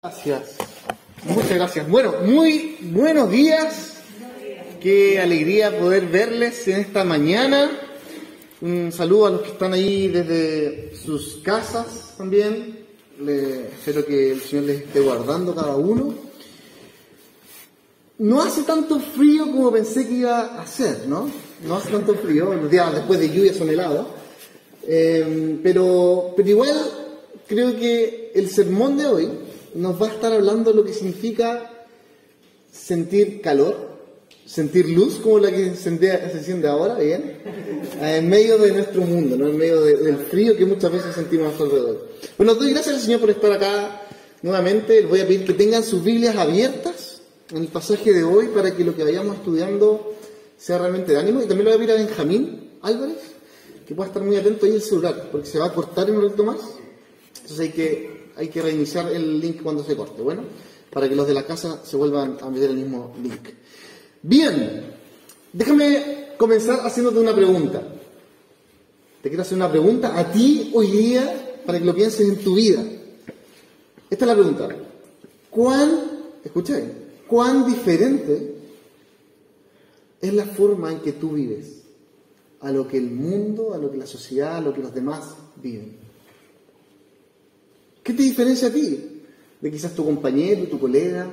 Gracias, muchas gracias. Bueno, muy buenos días. Qué alegría poder verles en esta mañana. Un saludo a los que están ahí desde sus casas también. Espero que el Señor les esté guardando cada uno. No hace tanto frío como pensé que iba a hacer, ¿no? No hace tanto frío. Los días después de lluvia son helados. Pero igual creo que el sermón de hoy nos va a estar hablando de lo que significa sentir calor, sentir luz como la que se enciende ahora, bien, en medio de nuestro mundo, ¿no? En medio del frío que muchas veces sentimos a nuestro alrededor. Bueno, os doy gracias al Señor por estar acá nuevamente. Les voy a pedir que tengan sus Biblias abiertas en el pasaje de hoy para que lo que vayamos estudiando sea realmente de ánimo. Y también le voy a pedir a Benjamín Álvarez que pueda estar muy atento ahí el celular, porque se va a cortar en un rato más. Entonces hay que reiniciar el link cuando se corte, bueno, para que los de la casa se vuelvan a meter el mismo link. Bien, déjame comenzar haciéndote una pregunta. Te quiero hacer una pregunta a ti hoy día para que lo pienses en tu vida. Esta es la pregunta. ¿Cuán diferente es la forma en que tú vives a lo que el mundo, a lo que la sociedad, a lo que los demás viven? ¿Qué te diferencia a ti de quizás tu compañero, tu colega,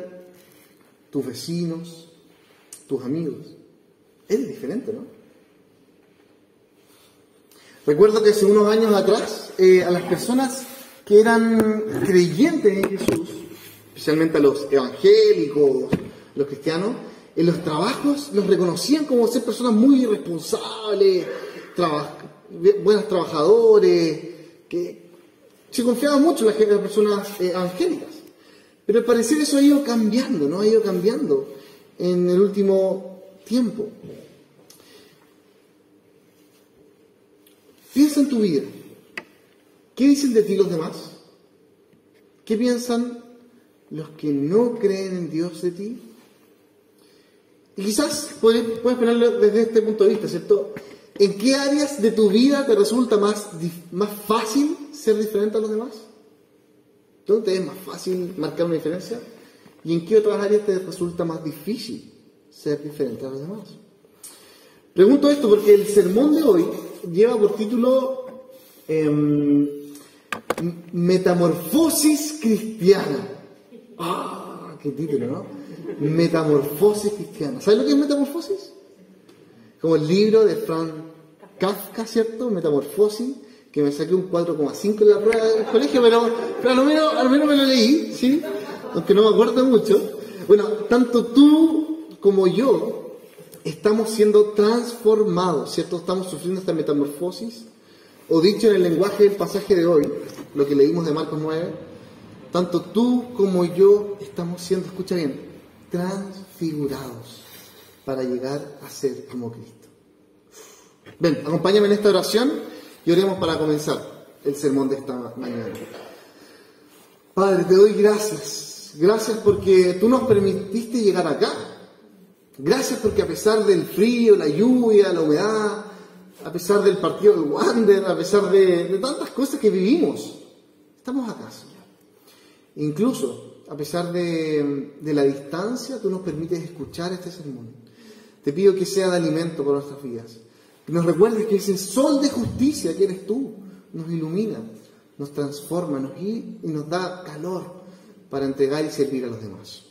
tus vecinos, tus amigos? Eres diferente, ¿no? Recuerdo que hace unos años atrás, a las personas que eran creyentes en Jesús, especialmente a los evangélicos, los cristianos, en los trabajos los reconocían como ser personas muy responsables, buenos trabajadores, que se confiaba mucho en las personas evangélicas. Pero al parecer eso ha ido cambiando, ¿no? Ha ido cambiando en el último tiempo. Piensa en tu vida. ¿Qué dicen de ti los demás? ¿Qué piensan los que no creen en Dios de ti? Y quizás puedes ponerlo desde este punto de vista, ¿cierto? ¿En qué áreas de tu vida te resulta más fácil ser diferente a los demás? ¿Dónde te es más fácil marcar una diferencia? ¿Y en qué otras áreas te resulta más difícil ser diferente a los demás? Pregunto esto porque el sermón de hoy lleva por título Metamorfosis cristiana. ¡Ah! ¡Qué título!, ¿no? Metamorfosis cristiana. ¿Sabes lo que es metamorfosis? Como el libro de Franz Kafka, ¿cierto? Metamorfosis, que me saqué un 4,5 en la prueba del colegio, pero al menos me lo leí, ¿sí? Aunque no me acuerdo mucho. Bueno, tanto tú como yo estamos siendo transformados, ¿cierto? Estamos sufriendo esta metamorfosis, o dicho en el lenguaje del pasaje de hoy, lo que leímos de Marcos 9, tanto tú como yo estamos siendo, escucha bien, transfigurados para llegar a ser como Cristo. Ven, acompáñame en esta oración y oremos para comenzar el sermón de esta mañana. Padre, te doy gracias. Gracias porque tú nos permitiste llegar acá. Gracias porque a pesar del frío, la lluvia, la humedad, a pesar del partido del Wander, a pesar de tantas cosas que vivimos, estamos acá, Señor. Incluso a pesar de la distancia, tú nos permites escuchar este sermón. Te pido que sea de alimento para nuestras vidas. Que nos recuerdes que ese sol de justicia que eres tú nos ilumina, nos transforma, y nos da calor para entregar y servir a los demás.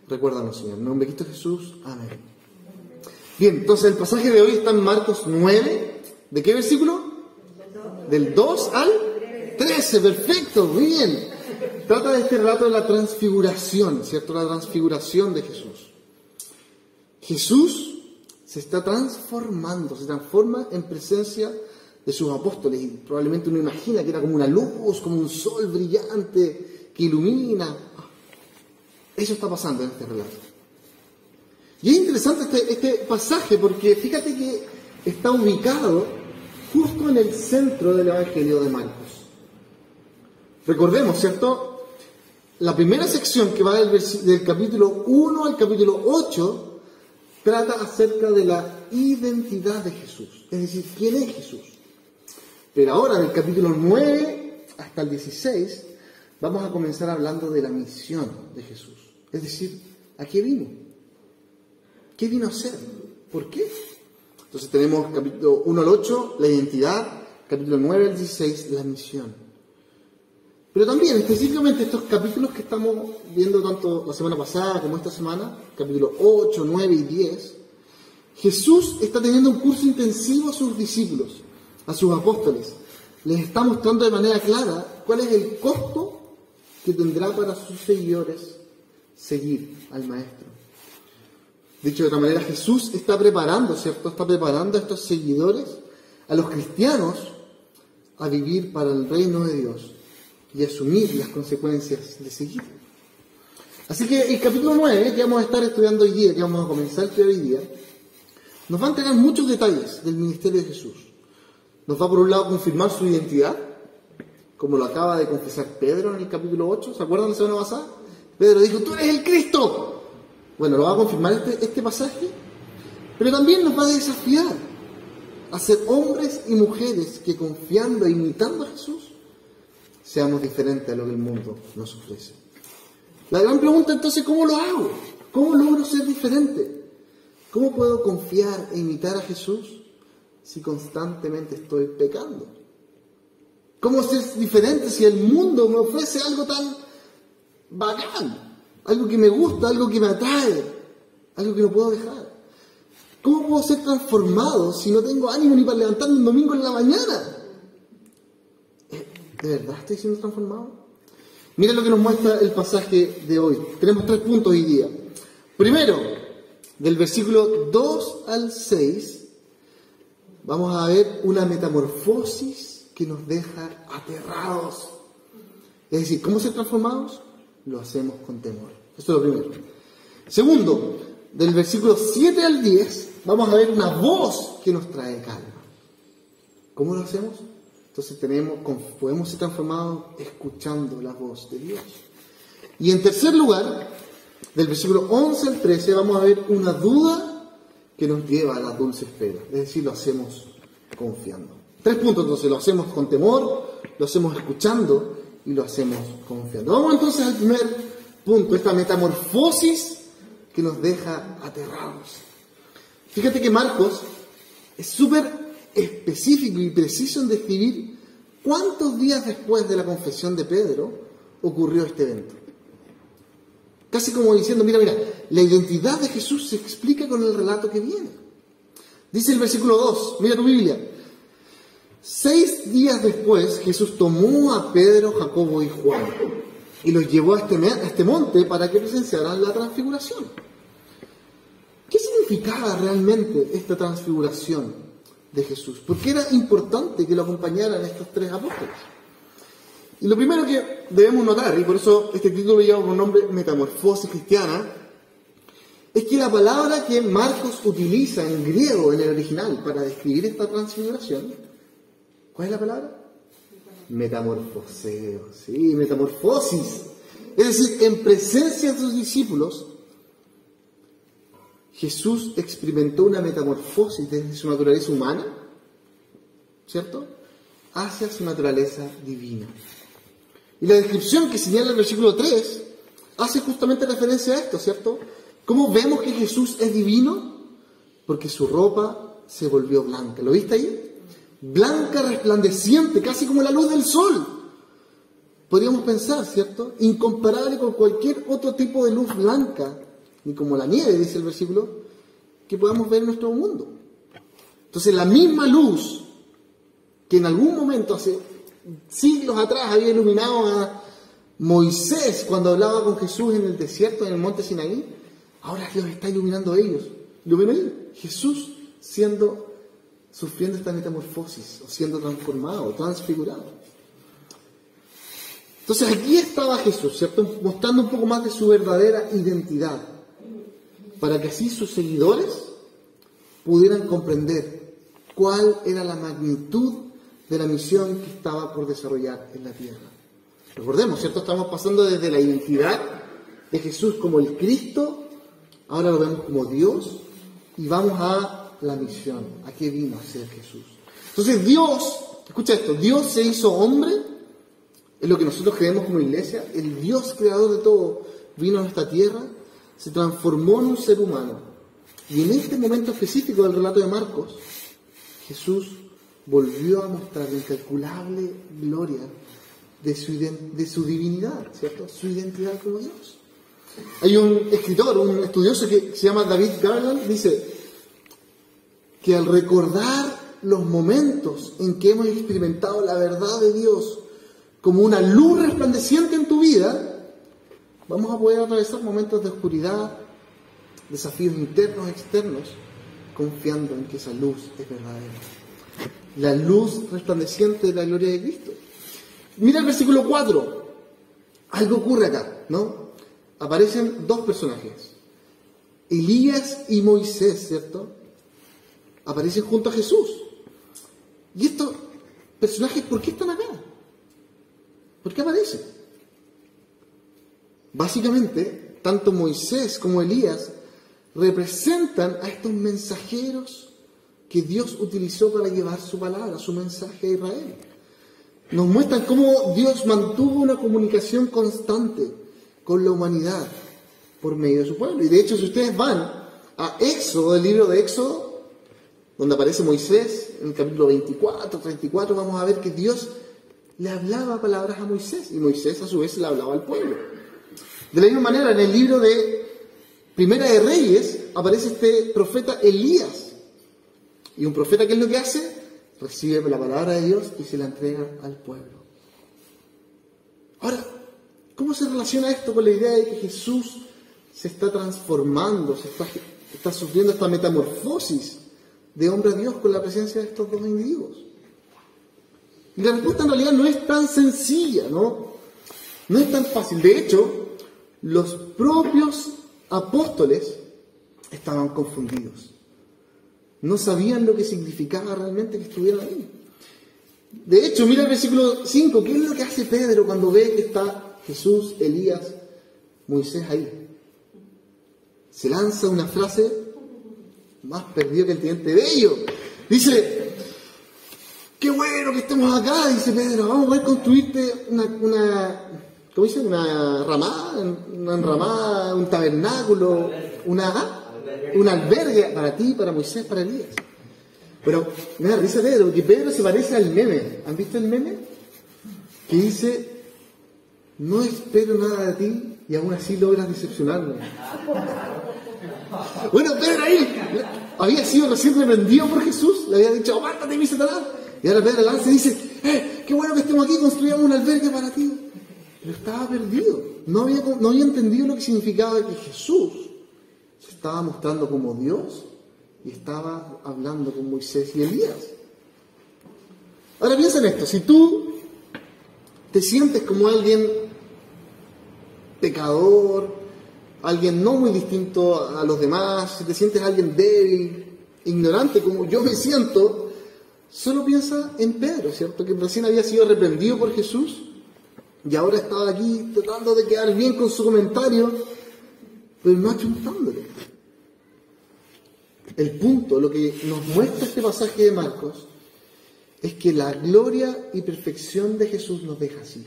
Recuérdanos, Señor. En nombre de Cristo Jesús. Amén. Bien, entonces el pasaje de hoy está en Marcos 9. ¿De qué versículo? Del 2 al 13. Perfecto, muy bien. Trata de este relato de la transfiguración, ¿cierto? La transfiguración de Jesús. Jesús se está transformando, se transforma en presencia de sus apóstoles. Y probablemente uno imagina que era como una luz, como un sol brillante que ilumina. Eso está pasando en este relato. Y es interesante este pasaje porque fíjate que está ubicado justo en el centro del Evangelio de Marcos. Recordemos, ¿cierto? La primera sección que va del capítulo 1 al capítulo 8 trata acerca de la identidad de Jesús. Es decir, ¿quién es Jesús? Pero ahora, del capítulo 9 hasta el 16, vamos a comenzar hablando de la misión de Jesús. Es decir, ¿a qué vino? ¿Qué vino a hacer? ¿Por qué? Entonces tenemos capítulo 1 al 8, la identidad, capítulo 9 al 16, la misión. Pero también, específicamente estos capítulos que estamos viendo tanto la semana pasada como esta semana, capítulo 8, 9 y 10, Jesús está teniendo un curso intensivo a sus discípulos, a sus apóstoles. Les está mostrando de manera clara cuál es el costo que tendrá para sus seguidores seguir al Maestro. Dicho de otra manera, Jesús está preparando, ¿cierto? Está preparando a estos seguidores, a los cristianos, a vivir para el reino de Dios y asumir las consecuencias de seguir. Así que el capítulo 9, que vamos a estar estudiando hoy día, que vamos a comenzar a estudiar hoy día, nos va a entregar muchos detalles del ministerio de Jesús. Nos va por un lado a confirmar su identidad, como lo acaba de confesar Pedro en el capítulo 8. ¿Se acuerdan de la semana pasada? Pedro dijo, tú eres el Cristo. Bueno, lo va a confirmar este pasaje, pero también nos va a desafiar a ser hombres y mujeres que confiando e imitando a Jesús, seamos diferentes a lo que el mundo nos ofrece. La gran pregunta entonces, ¿cómo lo hago? ¿Cómo logro ser diferente? ¿Cómo puedo confiar e imitar a Jesús si constantemente estoy pecando? ¿Cómo ser diferente si el mundo me ofrece algo tan bacán? Algo que me gusta, algo que me atrae, algo que no puedo dejar. ¿Cómo puedo ser transformado si no tengo ánimo ni para levantarme un domingo en la mañana? ¿De verdad estoy siendo transformado? Mira lo que nos muestra el pasaje de hoy. Tenemos 3 puntos hoy día. Primero, del versículo 2 al 6, vamos a ver una metamorfosis que nos deja aterrados. Es decir, ¿cómo ser transformados? Lo hacemos con temor. Esto es lo primero. Segundo, del versículo 7 al 10, vamos a ver una voz que nos trae calma. ¿Cómo lo hacemos? Entonces podemos ser transformados escuchando la voz de Dios. Y en tercer lugar, del versículo 11 al 13, vamos a ver una duda que nos lleva a la dulce espera. Es decir, lo hacemos confiando. 3 puntos, entonces, lo hacemos con temor, lo hacemos escuchando y lo hacemos confiando. Vamos entonces al primer punto, esta metamorfosis que nos deja aterrados. Fíjate que Marcos es súper específico y preciso en describir cuántos días después de la confesión de Pedro ocurrió este evento. Casi como diciendo, mira, la identidad de Jesús se explica con el relato que viene. Dice el versículo 2, mira tu Biblia. 6 días después, Jesús tomó a Pedro, Jacobo y Juan y los llevó a este monte para que presenciaran la transfiguración. ¿Qué significaba realmente esta transfiguración de Jesús? ¿Por qué era importante que lo acompañaran estos 3 apóstoles? Y lo primero que debemos notar, y por eso este título lleva por nombre Metamorfosis Cristiana, es que la palabra que Marcos utiliza en griego, en el original, para describir esta transfiguración, ¿cuál es la palabra? Metamorfoseo, sí, metamorfosis. Es decir, en presencia de sus discípulos, Jesús experimentó una metamorfosis desde su naturaleza humana, ¿cierto?, hacia su naturaleza divina. Y la descripción que señala el versículo 3 hace justamente referencia a esto, ¿cierto? ¿Cómo vemos que Jesús es divino? Porque su ropa se volvió blanca. ¿Lo viste ahí? Blanca, resplandeciente, casi como la luz del sol. Podríamos pensar, ¿cierto? Incomparable con cualquier otro tipo de luz blanca, ni como la nieve, dice el versículo, que podamos ver en nuestro mundo. Entonces, la misma luz que en algún momento, hace siglos atrás, había iluminado a Moisés cuando hablaba con Jesús en el desierto, en el monte Sinaí, ahora los está iluminando a ellos. ¿Lo ven ahí? Jesús sufriendo esta metamorfosis, o siendo transformado, transfigurado. Entonces aquí estaba Jesús, ¿cierto?, mostrando un poco más de su verdadera identidad, para que así sus seguidores pudieran comprender cuál era la magnitud de la misión que estaba por desarrollar en la tierra. Recordemos, ¿cierto?, estamos pasando desde la identidad de Jesús como el Cristo, ahora lo vemos como Dios, y vamos a la misión, a qué vino a ser Jesús. Entonces Dios, escucha esto, Dios se hizo hombre Es lo que nosotros creemos como iglesia. El Dios creador de todo vino a esta tierra, se transformó en un ser humano. Y en este momento específico del relato de Marcos, Jesús volvió a mostrar la incalculable gloria de su divinidad, ¿cierto? Su identidad como Dios. Hay un escritor, un estudioso que se llama David Garland, dice que al recordar los momentos en que hemos experimentado la verdad de Dios como una luz resplandeciente en tu vida, vamos a poder atravesar momentos de oscuridad, desafíos internos, externos, confiando en que esa luz es verdadera. La luz resplandeciente de la gloria de Cristo. Mira el versículo 4. Algo ocurre acá, ¿no? Aparecen dos personajes. Elías y Moisés, ¿cierto? Aparecen junto a Jesús. ¿Y estos personajes por qué están acá? ¿Por qué aparecen? Básicamente, tanto Moisés como Elías representan a estos mensajeros que Dios utilizó para llevar su palabra, su mensaje a Israel. Nos muestran cómo Dios mantuvo una comunicación constante con la humanidad por medio de su pueblo. Y de hecho, si ustedes van a Éxodo, el libro de Éxodo, donde aparece Moisés, en el capítulo 24, 34, vamos a ver que Dios le hablaba palabras a Moisés, y Moisés a su vez le hablaba al pueblo. De la misma manera, en el libro de Primera de Reyes, aparece este profeta Elías. Y un profeta, ¿qué es lo que hace? Recibe la palabra de Dios y se la entrega al pueblo. Ahora, ¿cómo se relaciona esto con la idea de que Jesús se está transformando, está sufriendo esta metamorfosis de hombre a Dios con la presencia de estos dos individuos? Y la respuesta en realidad no es tan sencilla, ¿no? No es tan fácil. De hecho, los propios apóstoles estaban confundidos. No sabían lo que significaba realmente que estuvieran ahí. De hecho, mira el versículo 5. ¿Qué es lo que hace Pedro cuando ve que está Jesús, Elías, Moisés ahí? Se lanza una frase más perdido que el teniente Bello. Dice: qué bueno que estemos acá, dice Pedro. Vamos a poder construirte ¿cómo dice? Una enramada, un tabernáculo, un albergue para ti, para Moisés, para Elías. Pero me da risa Pedro, porque Pedro se parece al meme. ¿Han visto el meme? Que dice: no espero nada de ti y aún así logras decepcionarme. Bueno, Pedro ahí había sido recién reprendido por Jesús, le había dicho: apártate de mí, Satanás. Y ahora Pedro lanza y dice: qué bueno que estemos aquí, construyamos un albergue para ti. Pero estaba perdido, no había entendido lo que significaba que Jesús se estaba mostrando como Dios y estaba hablando con Moisés y Elías. Ahora piensa en esto: si tú te sientes como alguien pecador, alguien no muy distinto a los demás, si te sientes alguien débil, ignorante, como yo me siento, solo piensa en Pedro, ¿cierto? Que recién había sido reprendido por Jesús y ahora estaba aquí tratando de quedar bien con su comentario, pero no achuntándole. El punto, lo que nos muestra este pasaje de Marcos, es que la gloria y perfección de Jesús nos deja así,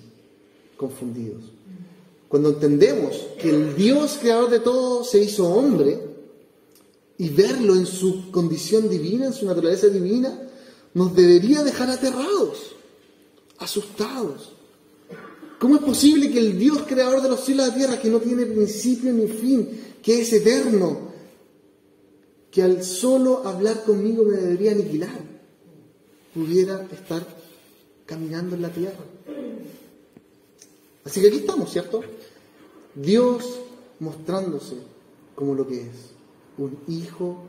confundidos. Cuando entendemos que el Dios creador de todo se hizo hombre, y verlo en su condición divina, en su naturaleza divina, nos debería dejar aterrados, asustados. ¿Cómo es posible que el Dios creador de los cielos y la tierra, que no tiene principio ni fin, que es eterno, que al solo hablar conmigo me debería aniquilar, pudiera estar caminando en la tierra? Así que aquí estamos, ¿cierto? Dios mostrándose como lo que es, un hijo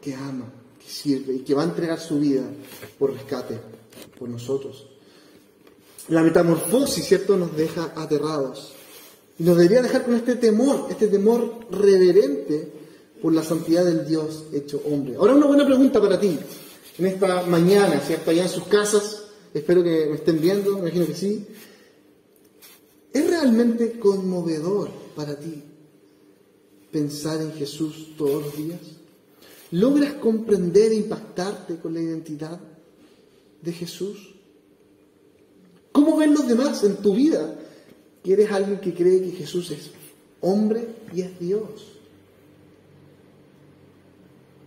que ama, que sirve y que va a entregar su vida por rescate, por nosotros. La metamorfosis, ¿cierto?, nos deja aterrados. Y nos debería dejar con este temor reverente por la santidad del Dios hecho hombre. Ahora, una buena pregunta para ti, en esta mañana, ¿cierto?, allá en sus casas, espero que me estén viendo, me imagino que sí. ¿Es realmente conmovedor para ti pensar en Jesús todos los días? ¿Logras comprender e impactarte con la identidad de Jesús? ¿Cómo ven los demás en tu vida que eres alguien que cree que Jesús es hombre y es Dios?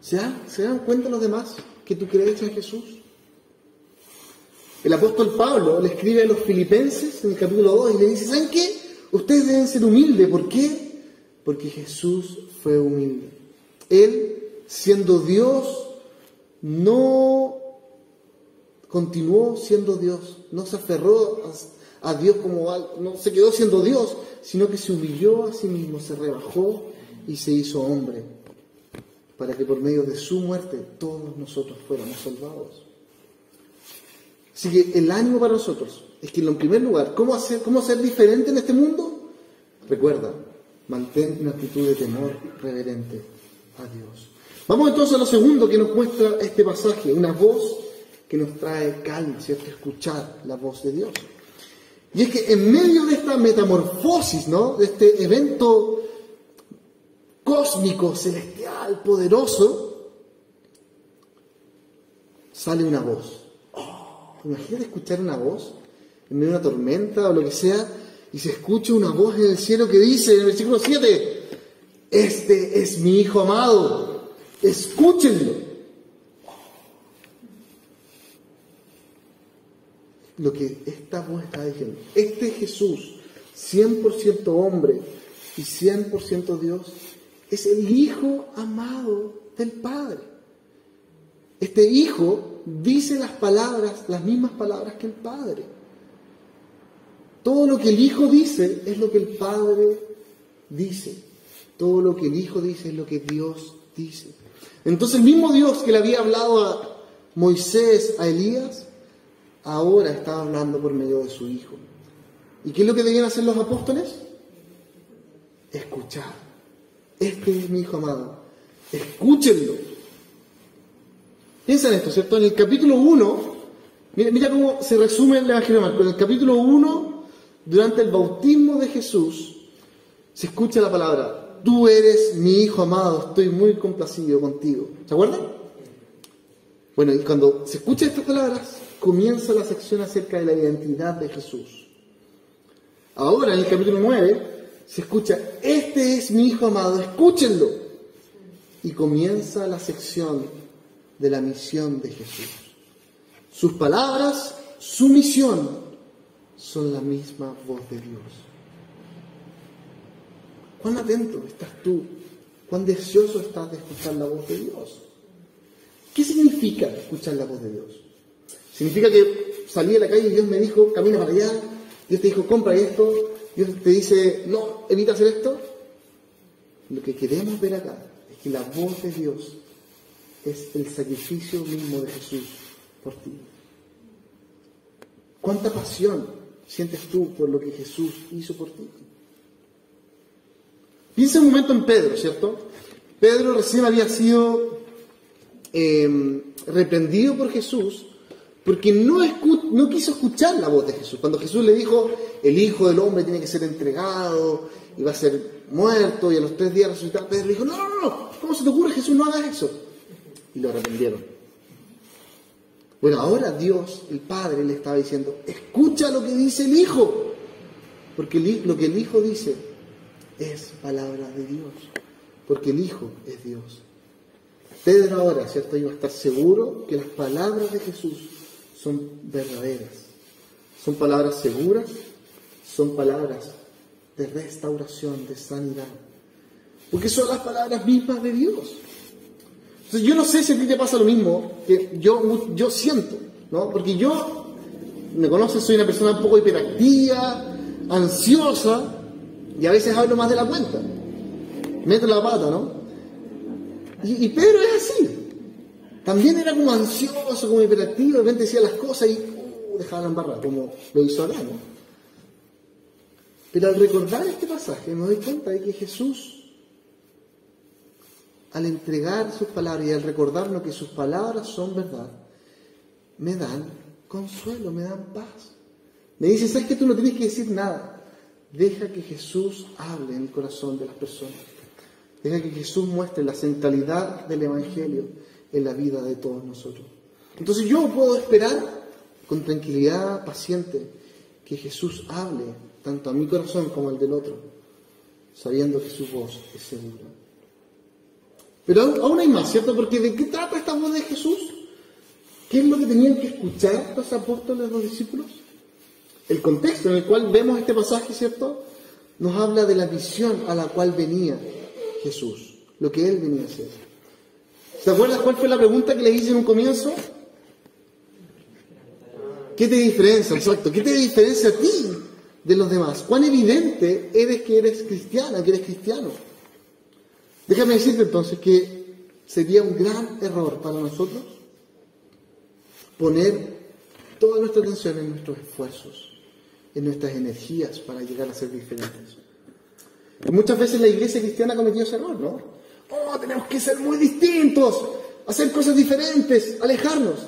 ¿Se dan cuenta los demás que tú crees en Jesús? El apóstol Pablo le escribe a los filipenses en el capítulo 2 y le dice, ¿saben qué? Ustedes deben ser humildes. ¿Por qué? Porque Jesús fue humilde. Él, siendo Dios, no continuó siendo Dios. No se aferró a Dios como algo, no se quedó siendo Dios, sino que se humilló a sí mismo, se rebajó y se hizo hombre, para que por medio de su muerte todos nosotros fuéramos salvados. Así que el ánimo para nosotros es que en primer lugar, ¿cómo ser diferente en este mundo? Recuerda, mantén una actitud de temor reverente a Dios. Vamos entonces a lo segundo que nos muestra este pasaje, una voz que nos trae calma, ¿cierto? Escuchar la voz de Dios. Y es que en medio de esta metamorfosis, ¿no? De este evento cósmico, celestial, poderoso, sale una voz. Imagínate escuchar una voz en medio de una tormenta o lo que sea, y se escucha una voz en el cielo que dice en el versículo 7, este es mi Hijo amado, escúchenlo. Lo que esta voz está diciendo, este Jesús, 100% hombre y 100% Dios, es el Hijo amado del Padre. Este Hijo dice las mismas palabras que el Padre. Todo lo que el Hijo dice es lo que el Padre dice. Todo lo que el Hijo dice es lo que Dios dice. Entonces el mismo Dios que le había hablado a Moisés, a Elías, ahora está hablando por medio de su Hijo. ¿Y qué es lo que debían hacer los apóstoles? Escuchar. Este es mi Hijo amado. Escúchenlo. Piensa en esto, ¿cierto? En el capítulo 1, mira cómo se resume el Evangelio de Marcos. En el capítulo 1, durante el bautismo de Jesús, se escucha la palabra, tú eres mi Hijo amado, estoy muy complacido contigo. ¿Se acuerdan? Bueno, y cuando se escuchan estas palabras, comienza la sección acerca de la identidad de Jesús. Ahora, en el capítulo 9, se escucha, este es mi Hijo amado, escúchenlo. Y comienza la sección de la misión de Jesús. Sus palabras, su misión, son la misma voz de Dios. ¿Cuán atento estás tú? ¿Cuán deseoso estás de escuchar la voz de Dios? ¿Qué significa escuchar la voz de Dios? ¿Significa que salí a la calle y Dios me dijo, camina para allá? Dios te dijo, compra esto. Dios te dice, no, evita hacer esto. Lo que queremos ver acá es que la voz de Dios es el sacrificio mismo de Jesús por ti. ¿Cuánta pasión sientes tú por lo que Jesús hizo por ti? Piensa un momento en Pedro, ¿cierto? Pedro recién había sido reprendido por Jesús porque no quiso escuchar la voz de Jesús. Cuando Jesús le dijo, el Hijo del Hombre tiene que ser entregado y va a ser muerto y a los 3 días resucitar, Pedro dijo, no, ¿cómo se te ocurre, Jesús, no hagas eso? Y lo arrepintieron. Bueno, ahora Dios, el Padre, le estaba diciendo, escucha lo que dice el Hijo, porque lo que el Hijo dice es palabra de Dios, porque el Hijo es Dios. Pedro ahora, ¿cierto? Iba a estar seguro que las palabras de Jesús son verdaderas, son palabras seguras, son palabras de restauración, de sanidad, porque son las palabras mismas de Dios. Entonces, yo no sé si a ti te pasa lo mismo que yo siento, ¿no? Porque yo, me conoces, soy una persona un poco hiperactiva, ansiosa, y a veces hablo más de la cuenta. Meto la pata, ¿no? Y Pedro es así. También era como ansioso, como hiperactivo, de repente decía las cosas y dejaba la embarrada, como lo hizo acá, ¿no? Pero al recordar este pasaje me doy cuenta de que Jesús, al entregar sus palabras y al recordarnos que sus palabras son verdad, me dan consuelo, me dan paz. Me dice, ¿sabes que tú no tienes que decir nada? Deja que Jesús hable en el corazón de las personas. Deja que Jesús muestre la centralidad del Evangelio en la vida de todos nosotros. Entonces yo puedo esperar con tranquilidad, paciente, que Jesús hable tanto a mi corazón como al del otro, sabiendo que su voz es segura. Pero aún hay más, ¿cierto? Porque ¿de qué trata esta voz de Jesús? ¿Qué es lo que tenían que escuchar los apóstoles, los discípulos? El contexto en el cual vemos este pasaje, ¿cierto?, nos habla de la visión a la cual venía Jesús, lo que Él venía a hacer. ¿Se acuerdas cuál fue la pregunta que le hice en un comienzo? ¿Qué te diferencia? Exacto. ¿Qué te diferencia a ti de los demás? ¿Cuán evidente eres que eres cristiana, que eres cristiano? Déjame decirte entonces que sería un gran error para nosotros poner toda nuestra atención en nuestros esfuerzos, en nuestras energías para llegar a ser diferentes. Y muchas veces la iglesia cristiana ha cometido ese error, ¿no? Oh, tenemos que ser muy distintos, hacer cosas diferentes, alejarnos.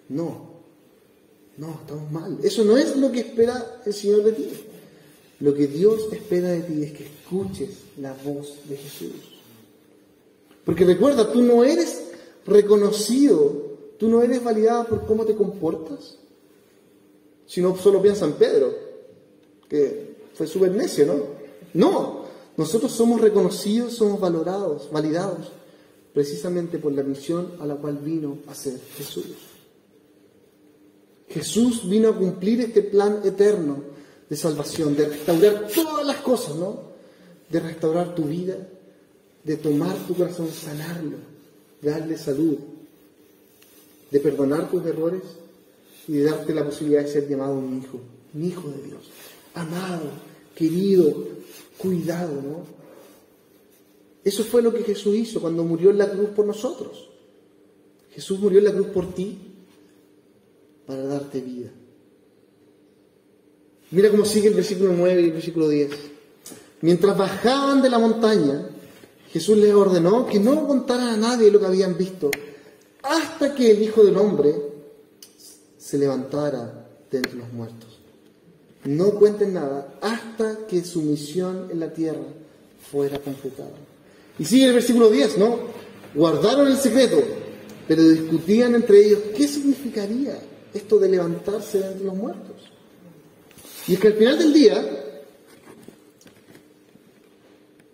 No, estamos mal. Eso no es lo que espera el Señor de ti. Lo que Dios espera de ti es que escuches la voz de Jesús. Porque recuerda, tú no eres reconocido, tú no eres validado por cómo te comportas. Si no, solo piensa en Pedro, que fue súper necio, ¿no? No, nosotros somos reconocidos, somos valorados, validados, precisamente por la misión a la cual vino a ser Jesús. Jesús vino a cumplir este plan eterno de salvación, de restaurar todas las cosas, ¿no? De restaurar tu vida, de tomar tu corazón, sanarlo, de darle salud, de perdonar tus errores y de darte la posibilidad de ser llamado un hijo de Dios, amado, querido, cuidado, ¿no? Eso fue lo que Jesús hizo cuando murió en la cruz por nosotros. Jesús murió en la cruz por ti para darte vida. Mira cómo sigue el versículo 9 y el versículo 10. Mientras bajaban de la montaña, Jesús les ordenó que no contaran a nadie lo que habían visto, hasta que el Hijo del Hombre se levantara de entre los muertos. No cuenten nada hasta que su misión en la tierra fuera completada. Y sigue el versículo 10, ¿no? Guardaron el secreto, pero discutían entre ellos qué significaría esto de levantarse de entre los muertos. Y es que al final del día,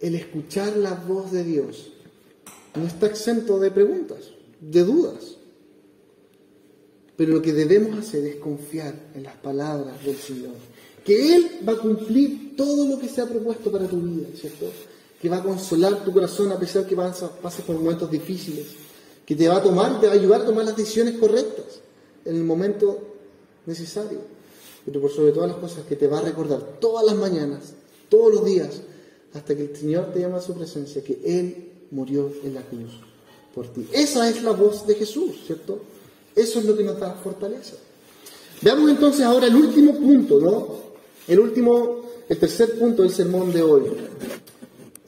el escuchar la voz de Dios no está exento de preguntas, de dudas. Pero lo que debemos hacer es confiar en las palabras del Señor. Que Él va a cumplir todo lo que se ha propuesto para tu vida, ¿cierto? Que va a consolar tu corazón a pesar que pases por momentos difíciles. Que te va a ayudar a tomar las decisiones correctas en el momento necesario. Pero por sobre todas las cosas, que te va a recordar todas las mañanas, todos los días, hasta que el Señor te llama a su presencia, que Él murió en la cruz por ti. Esa es la voz de Jesús, ¿cierto? Eso es lo que nos da fortaleza. Veamos entonces ahora el último punto, ¿no? El tercer punto del sermón de hoy.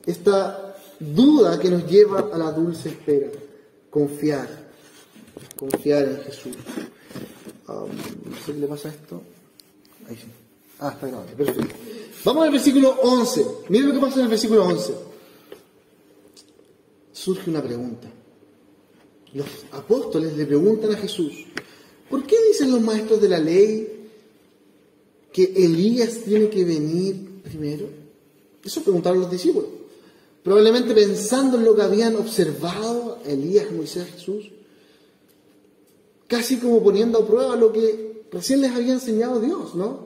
Esta duda que nos lleva a la dulce espera. Confiar en Jesús. No sé qué le pasa a esto. Ahí sí. Está grabando, perfecto. Vamos al versículo 11. Miren lo que pasa en el versículo 11. Surge una pregunta. Los apóstoles le preguntan a Jesús: ¿por qué dicen los maestros de la ley que Elías tiene que venir primero? Eso preguntaron los discípulos. Probablemente pensando en lo que habían observado Elías, Moisés, Jesús. Casi como poniendo a prueba lo que recién les había enseñado Dios, ¿no?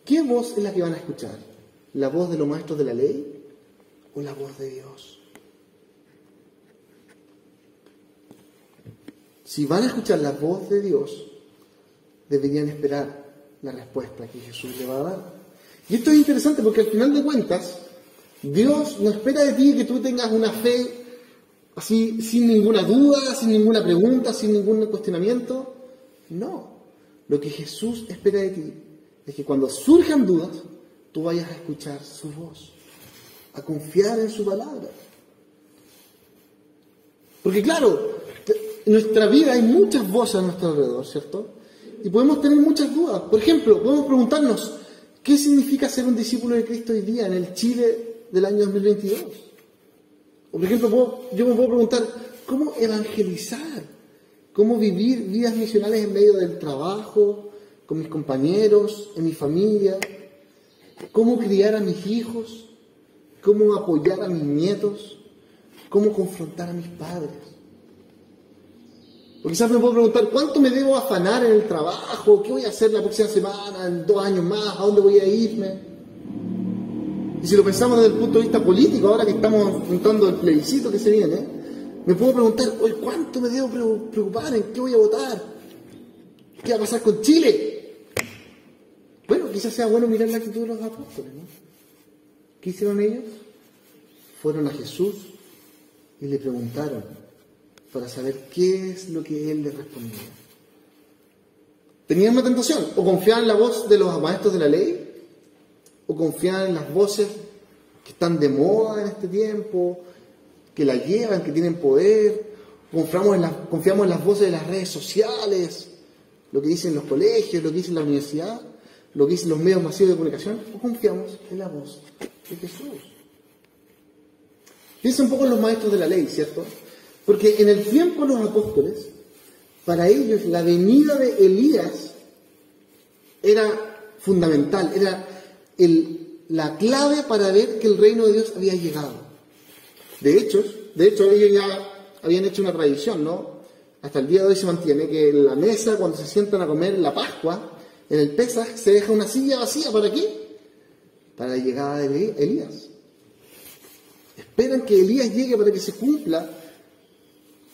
¿Qué voz es la que van a escuchar? ¿La voz de los maestros de la ley o la voz de Dios? Si van a escuchar la voz de Dios, deberían esperar la respuesta que Jesús le va a dar. Y esto es interesante porque al final de cuentas, Dios no espera de ti que tú tengas una fe así, sin ninguna duda, sin ninguna pregunta, sin ningún cuestionamiento. No. Lo que Jesús espera de ti es que cuando surjan dudas, tú vayas a escuchar su voz, a confiar en su palabra. Porque claro, en nuestra vida hay muchas voces a nuestro alrededor, ¿cierto? Y podemos tener muchas dudas. Por ejemplo, podemos preguntarnos, ¿qué significa ser un discípulo de Cristo hoy día en el Chile del año 2022? O por ejemplo, yo me puedo preguntar, ¿cómo evangelizar? ¿Cómo vivir vidas misionales en medio del trabajo, con mis compañeros, en mi familia, cómo criar a mis hijos, cómo apoyar a mis nietos, cómo confrontar a mis padres. O quizás me puedo preguntar, ¿cuánto me debo afanar en el trabajo? ¿Qué voy a hacer la próxima semana, en 2 años más? ¿A dónde voy a irme? Y si lo pensamos desde el punto de vista político, ahora que estamos enfrentando el plebiscito que se viene, me puedo preguntar, oye, ¿cuánto me debo preocupar? ¿En qué voy a votar? ¿Qué va a pasar con Chile? Bueno, quizás sea bueno mirar la actitud de los apóstoles, ¿no? ¿Qué hicieron ellos? Fueron a Jesús y le preguntaron para saber qué es lo que Él les respondía. Tenían una tentación, o confiaban en la voz de los maestros de la ley, o confiaban en las voces que están de moda en este tiempo, que la llevan, que tienen poder, confiamos en las voces de las redes sociales, lo que dicen los colegios, lo que dicen la universidad, lo que dicen los medios masivos de comunicación, o confiamos en la voz de Jesús. Piensa un poco en los maestros de la ley, ¿cierto? Porque en el tiempo de los apóstoles, para ellos la venida de Elías era fundamental, era la clave para ver que el reino de Dios había llegado. De hecho ellos ya habían hecho una tradición, ¿no? Hasta el día de hoy se mantiene que en la mesa, cuando se sientan a comer en la Pascua, en el Pesaj, se deja una silla vacía. ¿Para qué? Para la llegada de Elías. Esperan que Elías llegue para que se cumpla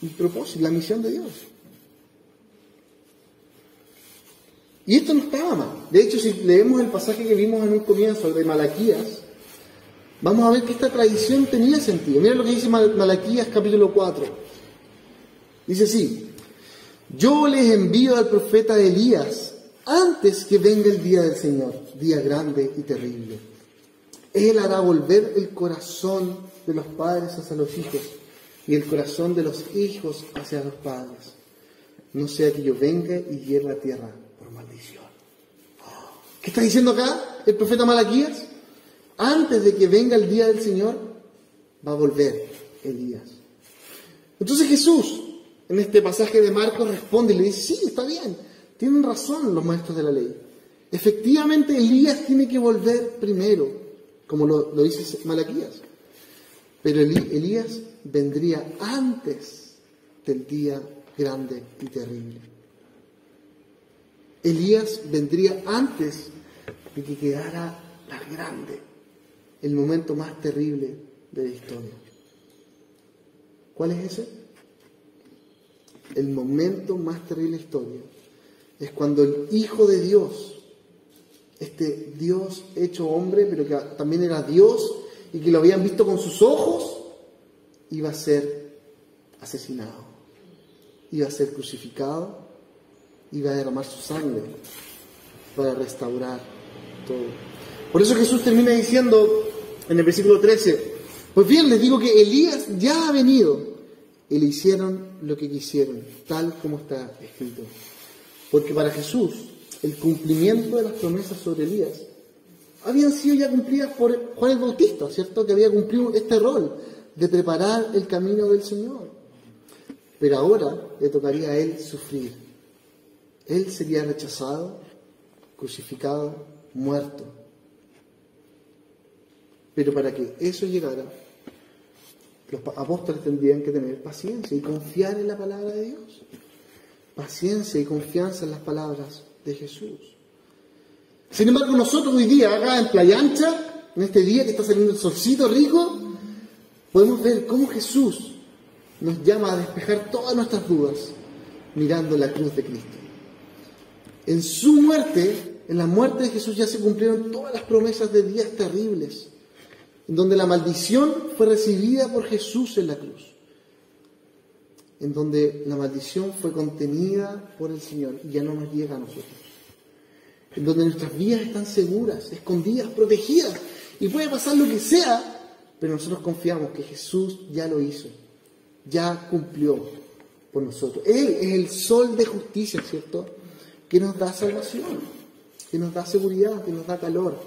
el propósito, la misión de Dios. Y esto no estaba mal. De hecho, si leemos el pasaje que vimos en un comienzo de Malaquías, vamos a ver que esta tradición tenía sentido. Mira lo que dice Malaquías capítulo 4. Dice así: yo les envío al profeta Elías antes que venga el día del Señor, día grande y terrible. Él hará volver el corazón de los padres hacia los hijos y el corazón de los hijos hacia los padres. No sea que yo venga y hiera la tierra por maldición. ¿Qué está diciendo acá el profeta Malaquías? Antes de que venga el día del Señor, va a volver Elías. Entonces Jesús, en este pasaje de Marcos, responde y le dice, sí, está bien, tienen razón los maestros de la ley. Efectivamente, Elías tiene que volver primero, como lo dice Malaquías. Pero Elías vendría antes del día grande y terrible. Elías vendría antes de que quedara la grande, el momento más terrible de la historia. ¿Cuál es ese? El momento más terrible de la historia es cuando el Hijo de Dios, este Dios hecho hombre, pero que también era Dios y que lo habían visto con sus ojos, iba a ser asesinado, iba a ser crucificado, iba a derramar su sangre para restaurar todo. Por eso Jesús termina diciendo en el versículo 13, pues bien, les digo que Elías ya ha venido y le hicieron lo que quisieron, tal como está escrito. Porque para Jesús, el cumplimiento de las promesas sobre Elías habían sido ya cumplidas por Juan el Bautista, ¿cierto? Que había cumplido este rol de preparar el camino del Señor. Pero ahora le tocaría a él sufrir. Él sería rechazado, crucificado, muerto. Pero para que eso llegara, los apóstoles tendrían que tener paciencia y confiar en la palabra de Dios. Paciencia y confianza en las palabras de Jesús. Sin embargo, nosotros hoy día, acá en Playa Ancha, en este día que está saliendo el solcito rico, podemos ver cómo Jesús nos llama a despejar todas nuestras dudas mirando la cruz de Cristo. En su muerte, en la muerte de Jesús ya se cumplieron todas las promesas de días terribles, en donde la maldición fue recibida por Jesús en la cruz, en donde la maldición fue contenida por el Señor y ya no nos llega a nosotros, en donde nuestras vidas están seguras, escondidas, protegidas, y puede pasar lo que sea, pero nosotros confiamos que Jesús ya lo hizo, ya cumplió por nosotros. Él es el sol de justicia, ¿cierto?, que nos da salvación, que nos da seguridad, que nos da calor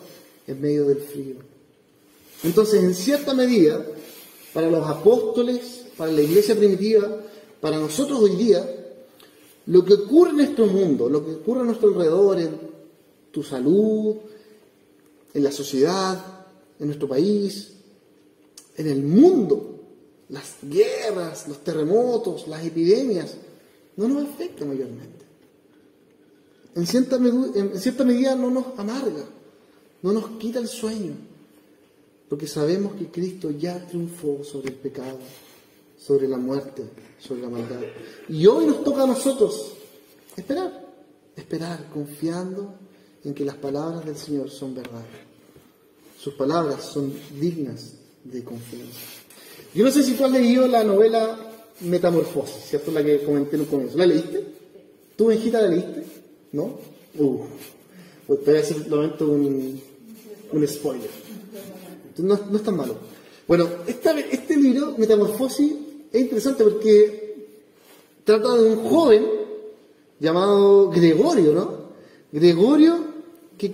en medio del frío. Entonces, en cierta medida, para los apóstoles, para la iglesia primitiva, para nosotros hoy día, lo que ocurre en nuestro mundo, lo que ocurre a nuestro alrededor, en tu salud, en la sociedad, en nuestro país, en el mundo, las guerras, los terremotos, las epidemias, no nos afecta mayormente. En cierta medida no nos amarga, no nos quita el sueño, porque sabemos que Cristo ya triunfó sobre el pecado, sobre la muerte, sobre la maldad. Y hoy nos toca a nosotros esperar, confiando en que las palabras del Señor son verdad. Sus palabras son dignas de confianza. Yo no sé si tú has leído la novela Metamorfosis, ¿cierto? La que comenté en un comienzo. ¿La leíste? ¿Tú, Benjita, la leíste? ¿No? Pues te voy a decir, lamento, un spoiler. Entonces, no es tan malo. Bueno, este libro, Metamorfosis, es interesante porque trata de un joven llamado Gregorio, ¿no? Gregorio que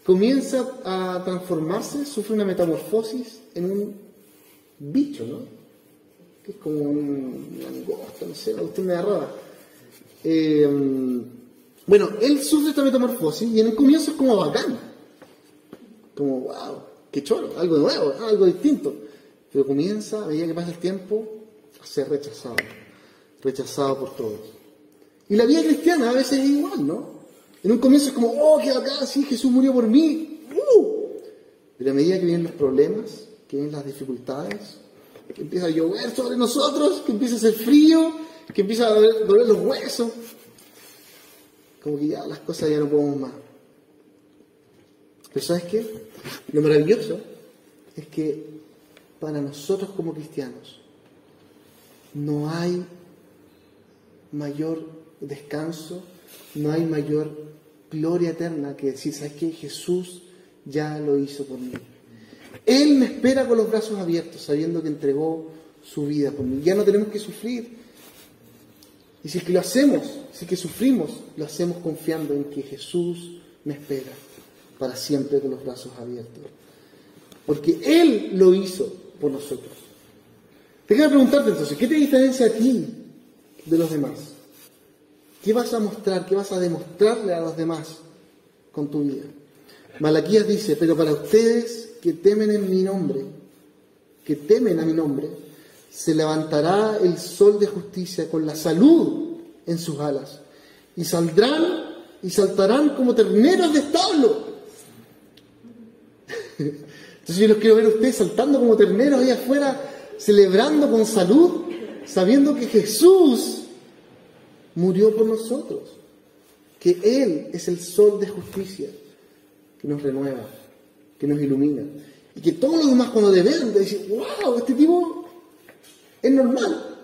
comienza a transformarse, sufre una metamorfosis en un bicho, ¿no? Que es como un langosta, no sé, usted me da rara. Bueno, él sufre esta metamorfosis y en el comienzo es como bacán. Como, wow, qué choro, algo nuevo, algo distinto. Pero comienza, a medida que pasa el tiempo, a ser rechazado por todos. Y la vida cristiana a veces es igual, ¿no? En un comienzo es como, oh, qué bacán, sí, Jesús murió por mí. Pero a medida que vienen los problemas, que vienen las dificultades, que empieza a llover sobre nosotros, que empieza a hacer frío, que empieza a doler los huesos, como que ya las cosas ya no podemos más. Pero ¿sabes qué? Lo maravilloso es que para nosotros como cristianos no hay mayor descanso, no hay mayor gloria eterna que decir, ¿sabes qué? Jesús ya lo hizo por mí. Él me espera con los brazos abiertos, sabiendo que entregó su vida por mí. Ya no tenemos que sufrir. Y si es que lo hacemos, si es que sufrimos, lo hacemos confiando en que Jesús me espera para siempre con los brazos abiertos. Porque Él lo hizo por nosotros. Te quiero preguntarte entonces, ¿qué te diferencia a ti de los demás? ¿Qué vas a mostrar, qué vas a demostrarle a los demás con tu vida? Malaquías dice, pero para ustedes que temen en mi nombre, que temen a mi nombre, se levantará el sol de justicia con la salud en sus alas, y saldrán y saltarán como terneros de establo. Entonces yo los quiero ver a ustedes saltando como terneros ahí afuera, celebrando con salud, sabiendo que Jesús murió por nosotros, que Él es el sol de justicia que nos renueva, que nos ilumina, y que todos los demás cuando te vean te dicen, wow, este tipo es normal,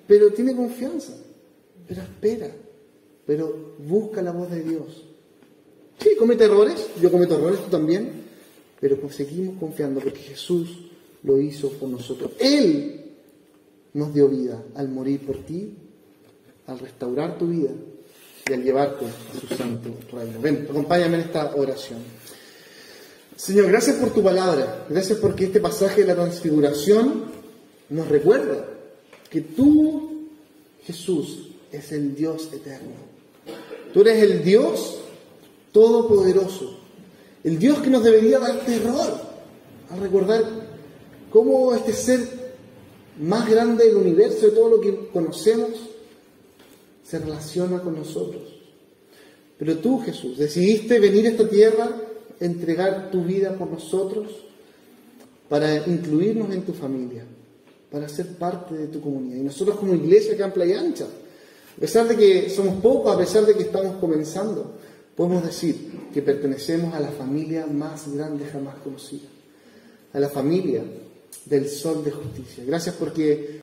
pero tiene confianza, pero espera, pero busca la voz de Dios. Sí, comete errores, yo cometo errores, tú también, pero pues seguimos confiando porque Jesús lo hizo por nosotros. Él nos dio vida al morir por ti, al restaurar tu vida y al llevarte a su santo reino. Ven, acompáñame en esta oración. Señor, gracias por tu palabra, gracias porque este pasaje de la transfiguración nos recuerda que tú, Jesús, es el Dios eterno. Tú eres el Dios todopoderoso, el Dios que nos debería dar terror al recordar cómo este ser más grande del universo, de todo lo que conocemos, se relaciona con nosotros. Pero tú, Jesús, decidiste venir a esta tierra, entregar tu vida por nosotros, para incluirnos en tu familia, para ser parte de tu comunidad. Y nosotros como iglesia acá en Playa Ancha, a pesar de que somos pocos, a pesar de que estamos comenzando, podemos decir que pertenecemos a la familia más grande jamás conocida, a la familia del Sol de Justicia. Gracias porque